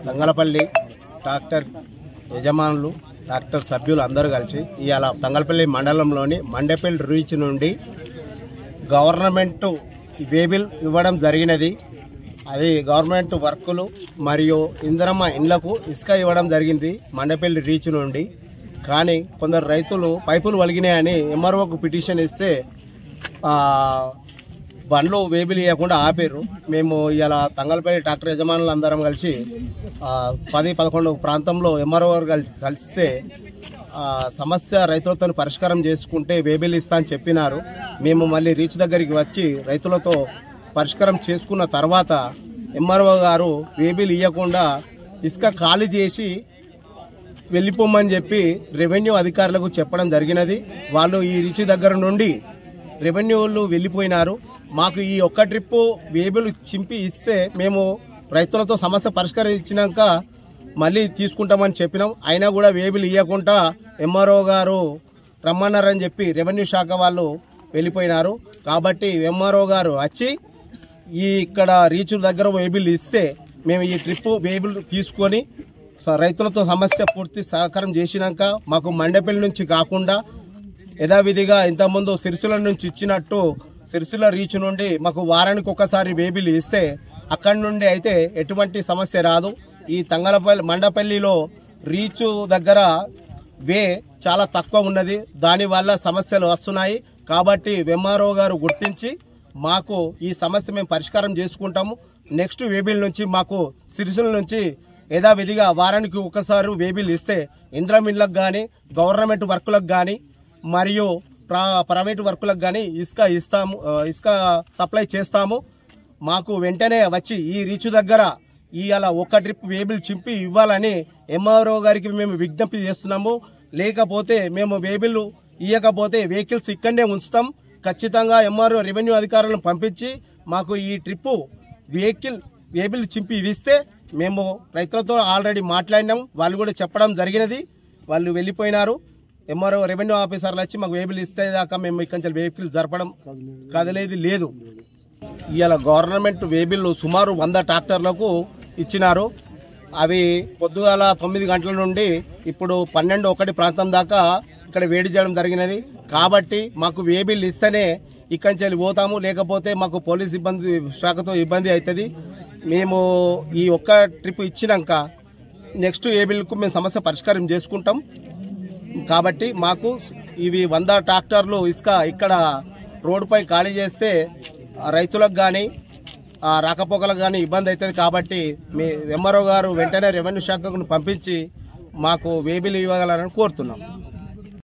Thangallapalli tractor యజమానులు tractor సభ్యులు అందరూ కలిసి ఇవాళ తంగలపల్లి మండలంలోని మండేపల్లి రీచ్ నుండి గవర్నమెంట్ వేబిల్ ఇవ్వడం జరిగినది. అది గవర్నమెంట్ వర్కులు మరియు ఇందిరమ్మ ఇండ్లకు ఇసుక ఇవ్వడం జరిగింది మండేపల్లి రీచ్ నుండి. కానీ కొందరు రైతులు పైపులు వలిగినాయని ఎంఆర్ఓకు పిటిషన్ ఇస్తే బండ్లు వేబిల్ ఇవ్వకుండా ఆపారు. మేము ఇలా తంగలపల్లి ట్రాక్టర్ యజమానులు అందరం కలిసి 10-11 ప్రాంతంలో ఎంఆర్ఓ కలిస్తే సమస్య రైతులతో పరిష్కారం చేసుకుంటే వేబిల్ ఇస్తా అని చెప్పినారు. మేము మళ్ళీ రీచ్ దగ్గరికి వచ్చి రైతులతో పరిష్కారం చేసుకున్న తర్వాత ఎంఆర్ఓ గారు వేబిల్ ఇవ్వకుండా ఇసుక ఖాళీ చేసి వెళ్ళిపోమని చెప్పి రెవెన్యూ అధికారులకు చెప్పడం జరిగినది. వాళ్ళు ఈ రీచ్ దగ్గర నుండి రెవెన్యూలు వెళ్ళిపోయినారు. మాకు ఈ ఒక్క ట్రిప్పు వేబిల్ చింపి ఇస్తే మేము రైతులతో సమస్య పరిష్కరించినాక మళ్ళీ తీసుకుంటామని చెప్పినాం. అయినా కూడా వేబిల్ ఇవ్వకుండా ఎంఆర్ఓ గారు రమ్మన్నారని చెప్పి రెవెన్యూ శాఖ వాళ్ళు వెళ్ళిపోయినారు. కాబట్టి ఎంఆర్ఓ గారు వచ్చి ఇక్కడ రీచ్ దగ్గర వేబిల్ ఇస్తే మేము ఈ ట్రిప్పు వేబిల్ తీసుకొని రైతులతో సమస్య పూర్తి సహకారం చేసినాక మాకు మండేపల్లి నుంచి కాకుండా యథావిధిగా ఇంతకుముందు సిరిసిల్ల నుంచి ఇచ్చినట్టు సిరిసిల్ల రీచ్ నుండి మాకు వారానికి ఒకసారి వేబిల్ ఇస్తే అక్కడి నుండి అయితే ఎటువంటి సమస్య రాదు. ఈ మండపల్లిలో రీచ్ దగ్గర వే చాలా తక్కువ ఉన్నది, దానివల్ల సమస్యలు వస్తున్నాయి. కాబట్టి ఎంఆర్ఓ గారు గుర్తించి మాకు ఈ సమస్య మేము పరిష్కారం చేసుకుంటాము. నెక్స్ట్ వేబిల్ నుంచి మాకు సిరిసిల్ల నుంచి యథావిధిగా వారానికి ఒకసారి వేబిల్ ఇస్తే ఇందిరమ్మ ఇళ్లకు కానీ గవర్నమెంట్ వర్కులకు కానీ మరియు ప్రైవేట్ వర్కులకు కానీ ఇసుక సప్లై చేస్తాము. మాకు వెంటనే వచ్చి ఈ రీచ్ దగ్గర ఇవాళ ఒక ట్రిప్ వేబిల్ చింపి ఇవ్వాలని ఎంఆర్ఓ గారికి మేము విజ్ఞప్తి చేస్తున్నాము. లేకపోతే మేము వేబిల్ ఇవ్వకపోతే వెహికల్స్ ఇక్కడనే ఉంచుతాం. ఖచ్చితంగా ఎంఆర్ఓ రెవెన్యూ అధికారులను పంపించి మాకు ఈ ట్రిప్పు వేబిల్ చింపి ఇస్తే మేము రైతులతో ఆల్రెడీ మాట్లాడినాం. వాళ్ళు కూడా చెప్పడం జరిగినది. వాళ్ళు వెళ్ళిపోయినారు. ఎంఆర్ఓ రెవెన్యూ ఆఫీసర్లు వచ్చి మాకు వేబిల్ ఇస్తే దాకా మేము ఇక్కడి నుంచి వెహికల్ జరపడం కదలేది లేదు. ఇవాళ గవర్నమెంట్ వేబిల్ సుమారు 100 ట్రాక్టర్లకు ఇచ్చినారు. అవి పొద్దుగాల 9 గంటల నుండి ఇప్పుడు 12-1 ప్రాంతం దాకా ఇక్కడ వేడి చేయడం జరిగినది. కాబట్టి మాకు వేబిల్ ఇస్తేనే ఇక్కడి నుంచి పోతాము, లేకపోతే మాకు పోలీస్ శాఖతో ఇబ్బంది అవుతుంది. మేము ఈ ఒక్క ట్రిప్ ఇచ్చినాక నెక్స్ట్ వేబిల్కు మేము సమస్య పరిష్కారం చేసుకుంటాం. కాబట్టి మాకు ఇవి 100 ట్రాక్టర్లు ఇసుక ఇక్కడ రోడ్డుపై ఖాళీ చేస్తే రైతులకు కానీ రాకపోకలకు కానీ ఇబ్బంది అవుతుంది. కాబట్టి మీ ఎంఆర్ఓ గారు వెంటనే రెవెన్యూ శాఖకు పంపించి మాకు వేబిల్ ఇవ్వగలరని కోరుతున్నాం.